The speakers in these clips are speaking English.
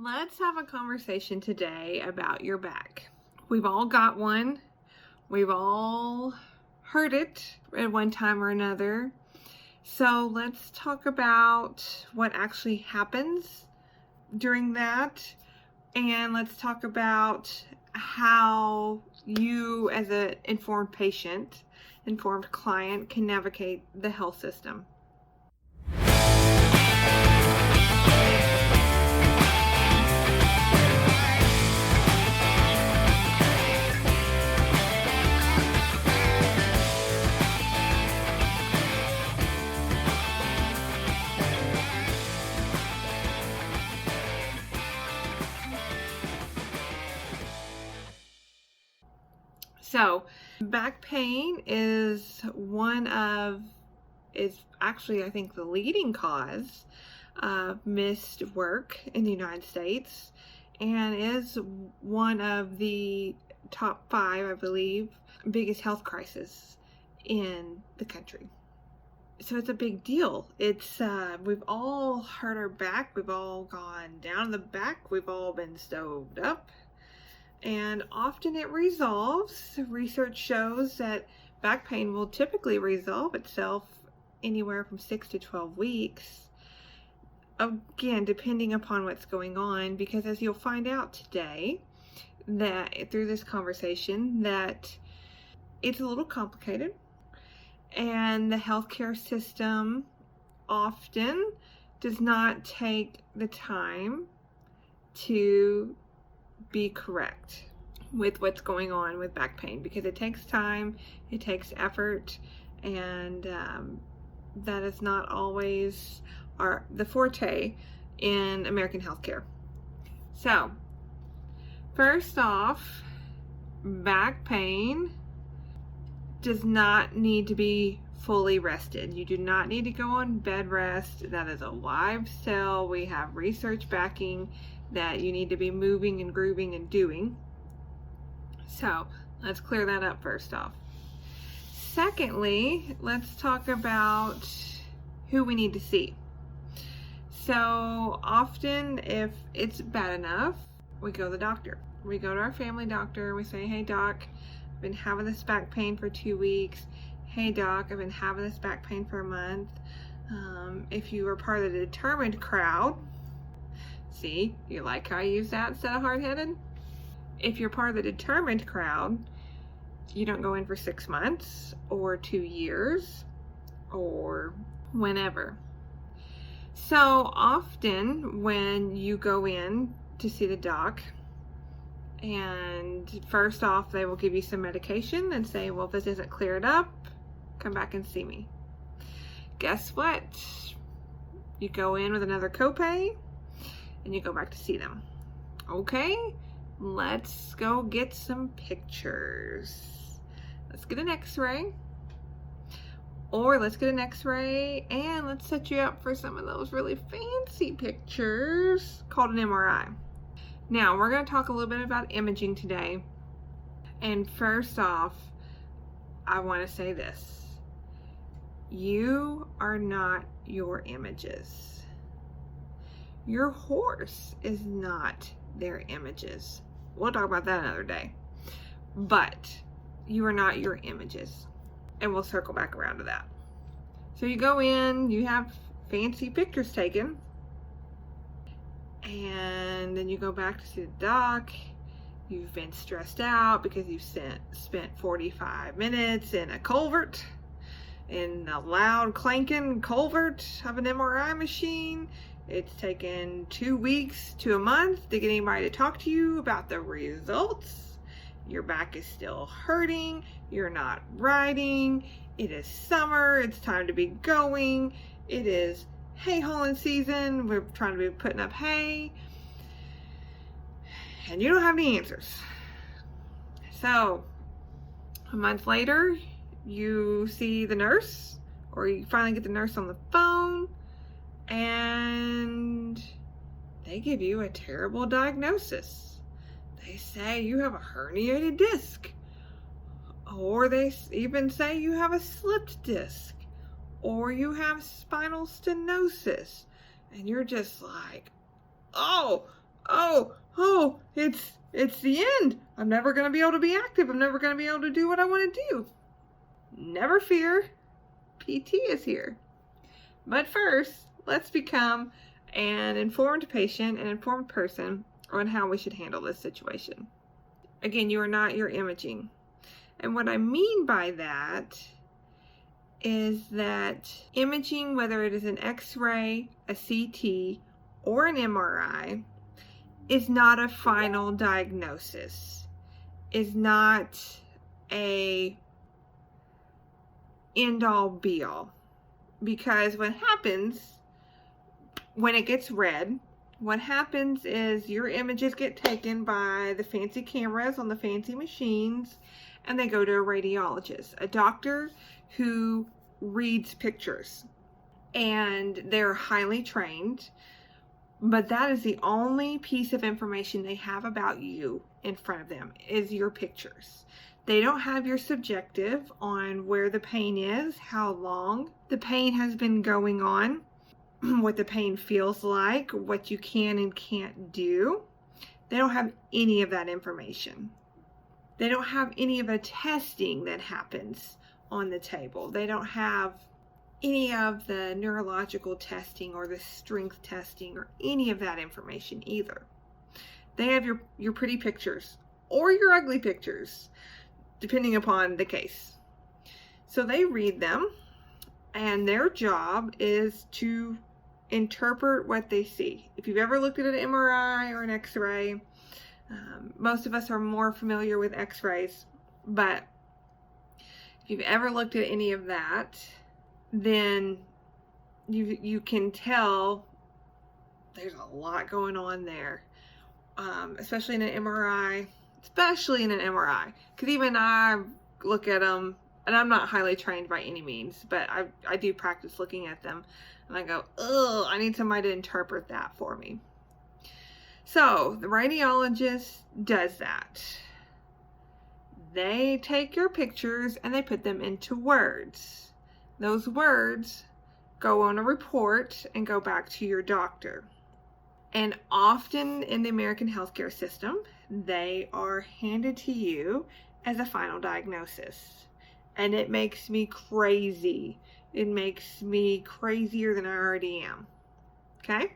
Let's have a conversation today about your back. We've all got one. We've all heard it at one time or another. So let's talk about what actually happens during that. And let's talk about how you, as an informed patient, informed client, can navigate the health system. So, back pain is actually, I think, the leading cause of missed work in the United States, and is one of the top 5, I believe, biggest health crises in the country. So it's a big deal. We've all hurt our back. We've all gone down the back. We've all been stoved up. And often it resolves. Research shows that back pain will typically resolve itself anywhere from 6 to 12 weeks. Again, depending upon what's going on, because as you'll find out today, that through this conversation, that it's a little complicated, and the healthcare system often does not take the time to be correct with what's going on with back pain, because it takes time, it takes effort, and that is not always the forte in American healthcare. So, first off, back pain does not need to be fully rested. You do not need to go on bed rest. That is a live cell. We have research backing that you need to be moving and grooving and doing. So let's clear that up first off. Secondly, let's talk about who we need to see. So often, if it's bad enough, we go to the doctor. We go to our family doctor. We say, "Hey doc, I've been having this back pain for 2 weeks. Hey doc, I've been having this back pain for a month." If you were part of the determined crowd, see, you like how I use that instead of hard-headed? If you're part of the determined crowd, you don't go in for 6 months or 2 years or whenever. So often when you go in to see the doc, and first off, they will give you some medication and say, "Well, if this isn't cleared up, come back and see me." Guess what? You go in with another copay and you go back to see them. Okay, let's go get some pictures. Let's get an x-ray. Or let's get an x-ray and let's set you up for some of those really fancy pictures called an MRI. Now, we're going to talk a little bit about imaging today. And first off, I want to say this. You are not your images. Your horse is not their images. We'll talk about that another day. But you are not your images. And we'll circle back around to that. So you go in, you have fancy pictures taken, and then you go back to see the doc. You've been stressed out because you've spent 45 minutes in a culvert, in a loud clanking culvert of an MRI machine. It's taken 2 weeks to a month to get anybody to talk to you about the results. Your back is still hurting. You're not riding. It is summer. It's time to be going. It is hay hauling season. We're trying to be putting up hay. And you don't have any answers. So, a month later, you see the nurse, or you finally get the nurse on the phone, and they give you a terrible diagnosis. They say you have a herniated disc, or they even say you have a slipped disc, or you have spinal stenosis, and you're just like, oh, oh, it's the end. I'm never going to be able to be active. I'm never going to be able to do what I want to do. Never fear. PT is here. But first, let's become an informed patient, an informed person on how we should handle this situation. Again, you are not your imaging. And what I mean by that is that imaging, whether it is an X-ray, a CT, or an MRI, is not a final diagnosis, is not a end-all be-all. Because what happens when it gets read, what happens is your images get taken by the fancy cameras on the fancy machines, and they go to a radiologist, a doctor who reads pictures. And they're highly trained, but that is the only piece of information they have about you in front of them, is your pictures. They don't have your subjective on where the pain is, how long the pain has been going on, what the pain feels like, what you can and can't do. They don't have any of that information. They don't have any of the testing that happens on the table. They don't have any of the neurological testing or the strength testing or any of that information either. They have your pretty pictures or your ugly pictures, depending upon the case. So they read them, and their job is to interpret what they see. If you've ever looked at an MRI or an X-ray, most of us are more familiar with X-rays, but if you've ever looked at any of that, then you can tell there's a lot going on there, especially in an MRI. Because even I look at them, and I'm not highly trained by any means, but I do practice looking at them, and I go, ugh, I need somebody to interpret that for me. So the radiologist does that. They take your pictures and they put them into words. Those words go on a report and go back to your doctor. And often in the American healthcare system, they are handed to you as a final diagnosis. And it makes me crazy. It makes me crazier than I already am. Okay?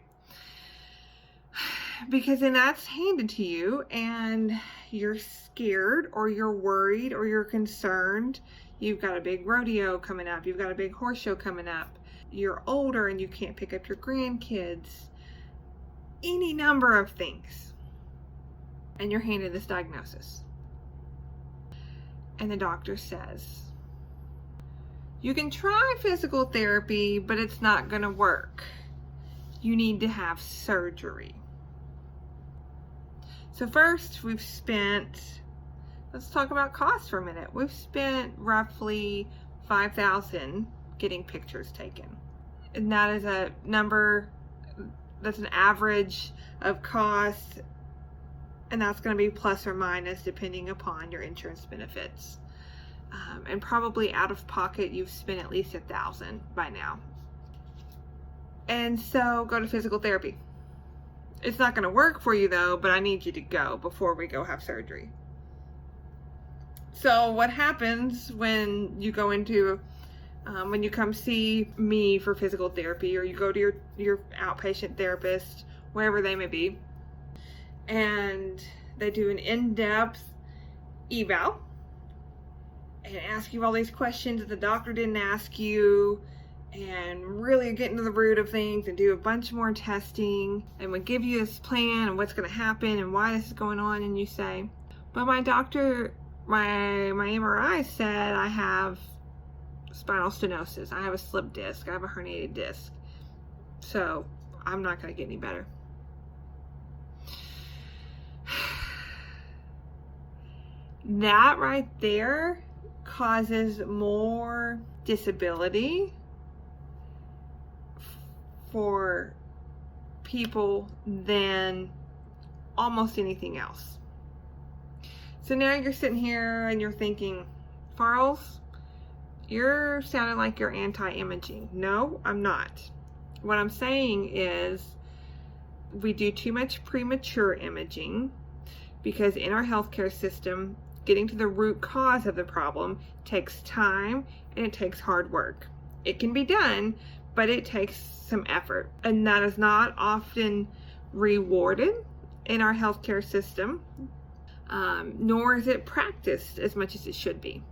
Because then that's handed to you and you're scared or you're worried or you're concerned. You've got a big rodeo coming up. You've got a big horse show coming up. You're older and you can't pick up your grandkids. Any number of things. And you're handed this diagnosis. And the doctor says, you can try physical therapy, but it's not going to work. You need to have surgery. So first, let's talk about costs for a minute. We've spent roughly $5,000 getting pictures taken. And that is a number, that's an average of costs, and that's going to be plus or minus depending upon your insurance benefits. And probably out of pocket, you've spent at least $1,000 by now. And so go to physical therapy. It's not going to work for you though, but I need you to go before we go have surgery. So what happens when you go into, when you come see me for physical therapy, or you go to your outpatient therapist, wherever they may be, and they do an in-depth eval and ask you all these questions that the doctor didn't ask you, and really get into the root of things and do a bunch more testing, and would give you this plan and what's going to happen and why this is going on, and you say, but my doctor, my MRI said I have spinal stenosis, I have a slip disc, I have a herniated disc, so I'm not going to get any better. That right there causes more disability for people than almost anything else. So now you're sitting here and you're thinking, Farls, you're sounding like you're anti-imaging. No, I'm not. What I'm saying is we do too much premature imaging because in our healthcare system, getting to the root cause of the problem takes time and it takes hard work. It can be done, but it takes some effort, and that is not often rewarded in our healthcare system, nor is it practiced as much as it should be.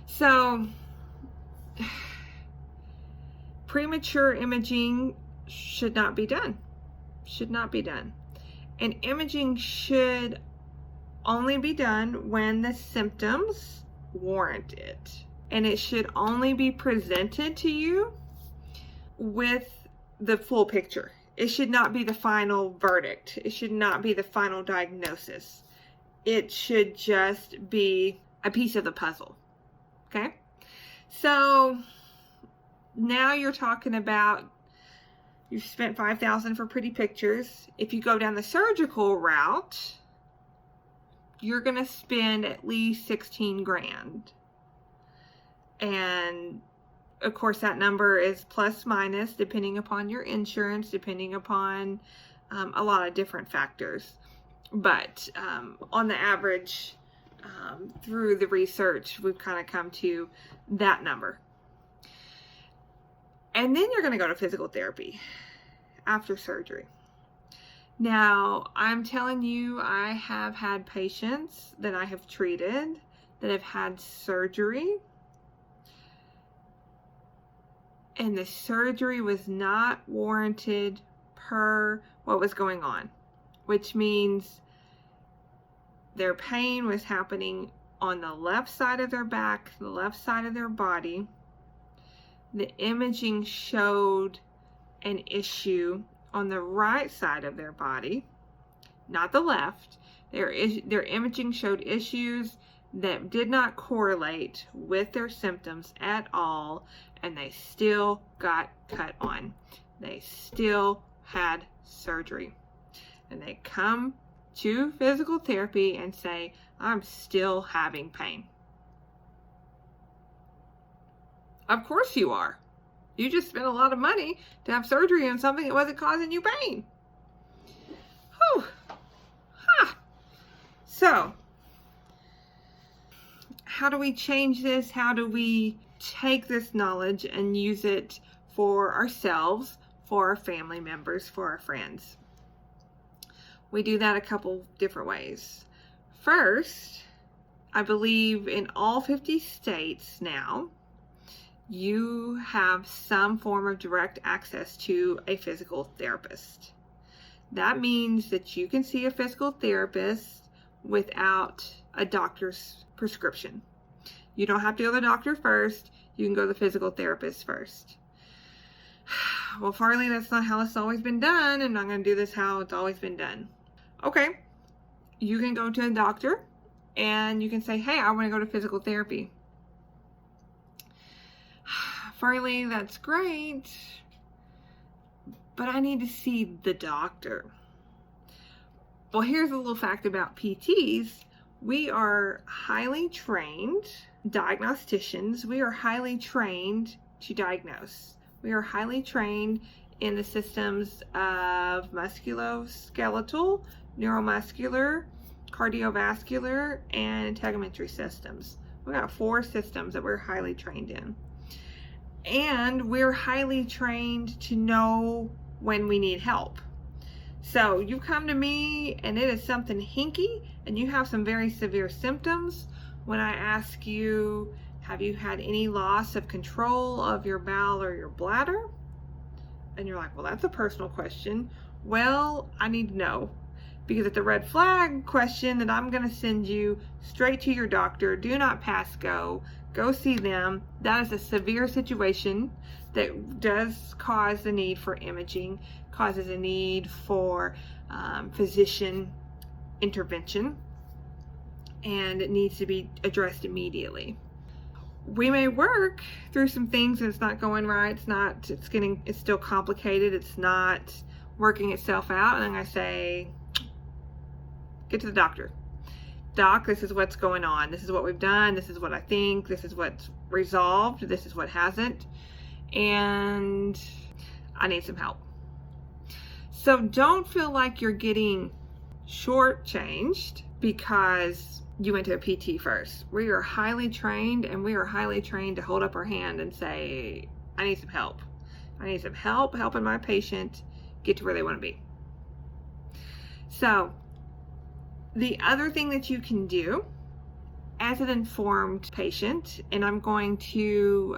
So premature imaging should not be done. And imaging should only be done when the symptoms warrant it. And it should only be presented to you with the full picture. It should not be the final verdict. It should not be the final diagnosis. It should just be a piece of the puzzle. Okay? So now you're talking about you've spent $5,000 for pretty pictures. If you go down the surgical route, you're going to spend at least $16,000. And of course, that number is plus minus depending upon your insurance, depending upon a lot of different factors. But on the average, through the research, we've kind of come to that number. And then you're going to go to physical therapy after surgery. Now, I'm telling you, I have had patients that I have treated that have had surgery, and the surgery was not warranted per what was going on, which means their pain was happening on the left side of their back, the left side of their body. The imaging showed an issue on the right side of their body, not the left. Their imaging showed issues that did not correlate with their symptoms at all, and they still got cut on. They still had surgery. And they come to physical therapy and say, I'm still having pain. Of course you are. You just spent a lot of money to have surgery on something that wasn't causing you pain. Whew. Ha. So, how do we change this? How do we take this knowledge and use it for ourselves, for our family members, for our friends? We do that a couple different ways. First, I believe in all 50 states now, you have some form of direct access to a physical therapist. That means that you can see a physical therapist without a doctor's prescription. You don't have to go to the doctor first. You can go to the physical therapist first. Well, Farley, that's not how it's always been done. I'm not going to do this how it's always been done. Okay. You can go to a doctor and you can say, hey, I want to go to physical therapy. Farley, that's great, but I need to see the doctor. Well, here's a little fact about PTs. We are highly trained diagnosticians. We are highly trained to diagnose. We are highly trained in the systems of musculoskeletal, neuromuscular, cardiovascular, and integumentary systems. We got 4 systems that we're highly trained in. And we're highly trained to know when we need help. So you come to me and it is something hinky and you have some very severe symptoms. When I ask you, have you had any loss of control of your bowel or your bladder? And you're like, well, that's a personal question. Well, I need to know. Because it's a red flag question that I'm going to send you straight to your doctor. Do not pass go. Go see them. That is a severe situation that does cause the need for imaging, causes a need for physician intervention, and it needs to be addressed immediately. We may work through some things and it's not going right. It's still complicated. It's not working itself out. And I'm going to say, get to the doctor. Doc, this is what's going on. This is what we've done. This is what I think. This is what's resolved. This is what hasn't. And I need some help. So don't feel like you're getting shortchanged because you went to a PT first. We are highly trained, and we are highly trained to hold up our hand and say, I need some help. I need some help helping my patient get to where they want to be. So the other thing that you can do as an informed patient, and I'm going to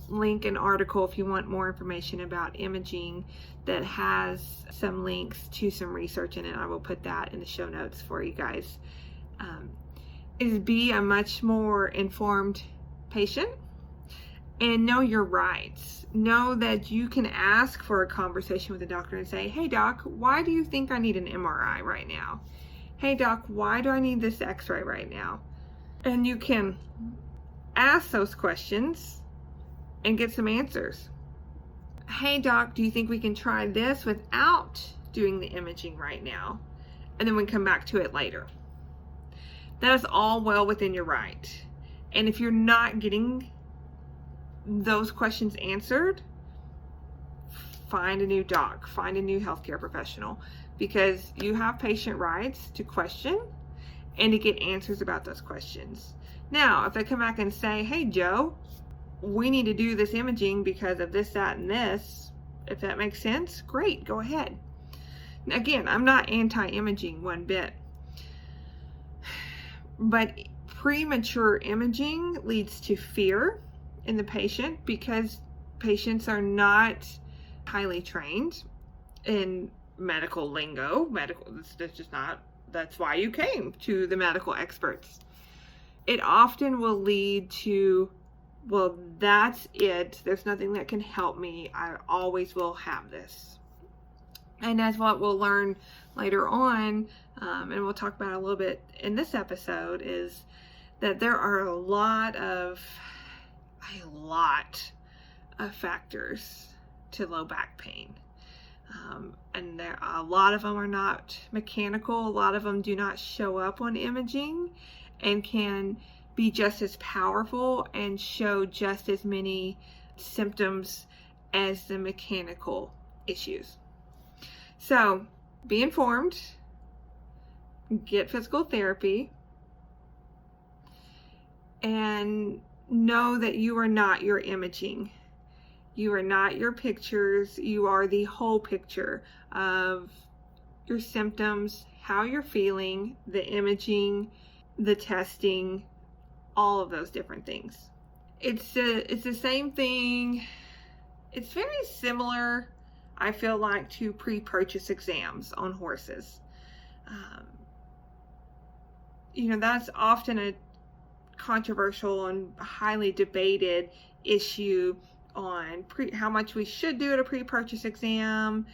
link an article if you want more information about imaging that has some links to some research in it. I will put that in the show notes for you guys. Is be a much more informed patient and know your rights. Know that you can ask for a conversation with the doctor and say, hey doc, why do you think I need an MRI right now? Hey doc, why do I need this x-ray right now? And you can ask those questions and get some answers. Hey doc, do you think we can try this without doing the imaging right now? And then we can come back to it later. That is all well within your right. And if you're not getting those questions answered, find a new doc, find a new healthcare professional, because you have patient rights to question and to get answers about those questions. Now, if they come back and say, hey Joe, we need to do this imaging because of this, that, and this, if that makes sense, great, go ahead. Again, I'm not anti-imaging one bit, but premature imaging leads to fear in the patient because patients are not highly trained in medical lingo. That's just not, that's why you came to the medical experts. It often will lead to, well, that's it. There's nothing that can help me. I always will have this. And that's what we'll learn later on, and we'll talk about a little bit in this episode, is that there are a lot of factors to low back pain. And a lot of them are not mechanical. A lot of them do not show up on imaging and can be just as powerful and show just as many symptoms as the mechanical issues. So be informed, get physical therapy, and know that you are not your imaging. You are not your pictures. You are the whole picture of your symptoms, how you're feeling, the imaging, the testing, all of those different things. It's the same thing. It's very similar, I feel like, to pre-purchase exams on horses. That's often a controversial and highly debated issue on how much we should do at a pre-purchase exam.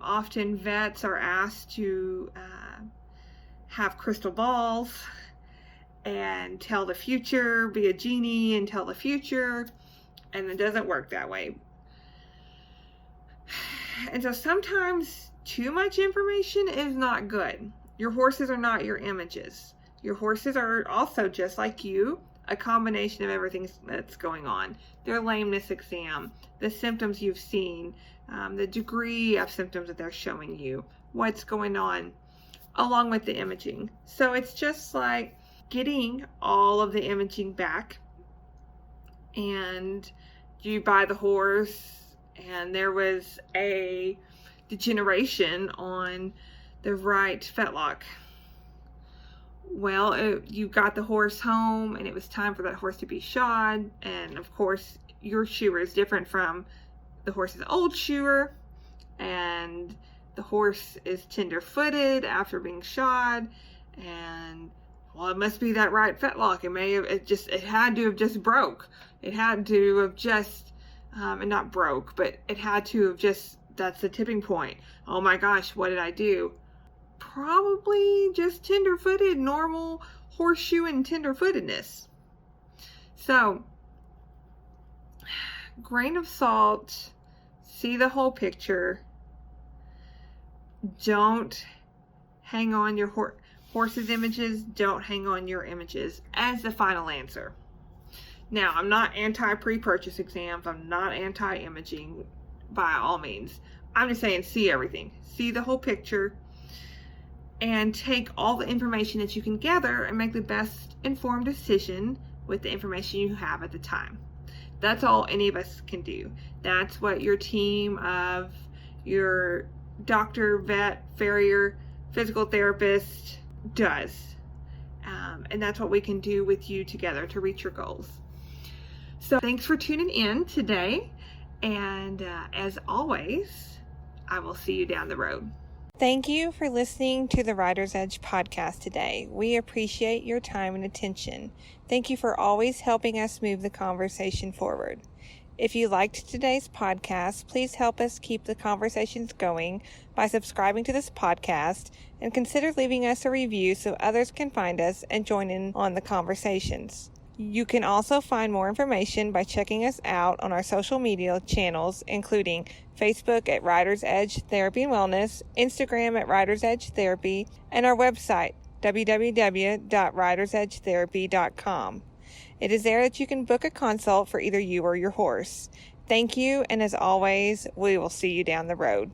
Often vets are asked to have crystal balls and tell the future, be a genie and tell the future, and it doesn't work that way. And so sometimes too much information is not good. Your horses are not your images. Your horses are also, just like you, a combination of everything that's going on. Their lameness exam, the symptoms you've seen, the degree of symptoms that they're showing you, what's going on, along with the imaging. So it's just like getting all of the imaging back, and you buy the horse and there was a degeneration on the right fetlock. Well, you got the horse home and it was time for that horse to be shod, and of course your shoer is different from the horse's old shoer, and the horse is tender-footed after being shod, and well, it must be that right fetlock. It had to have just broke. It had to have just, and not broke, but it had to have just, that's the tipping point. Oh my gosh, what did I do? Probably just tender-footed, normal horseshoe and tender-footedness. So, grain of salt, see the whole picture. Don't hang on your horse's images. Don't hang on your images as the final answer. Now, I'm not anti-pre-purchase exams. I'm not anti-imaging by all means. I'm just saying, see everything. See the whole picture and take all the information that you can gather and make the best informed decision with the information you have at the time. That's all any of us can do. That's what your team of your doctor, vet, farrier, physical therapist does. And that's what we can do with you together to reach your goals. So thanks for tuning in today. And as always, I will see you down the road. Thank you for listening to the Writer's Edge podcast today. We appreciate your time and attention. Thank you for always helping us move the conversation forward. If you liked today's podcast, please help us keep the conversations going by subscribing to this podcast and consider leaving us a review so others can find us and join in on the conversations. You can also find more information by checking us out on our social media channels, including Facebook at Writer's Edge Therapy and Wellness, Instagram at Writer's Edge Therapy, and our website, www.writersedgetherapy.com. It is there that you can book a consult for either you or your horse. Thank you, and as always, we will see you down the road.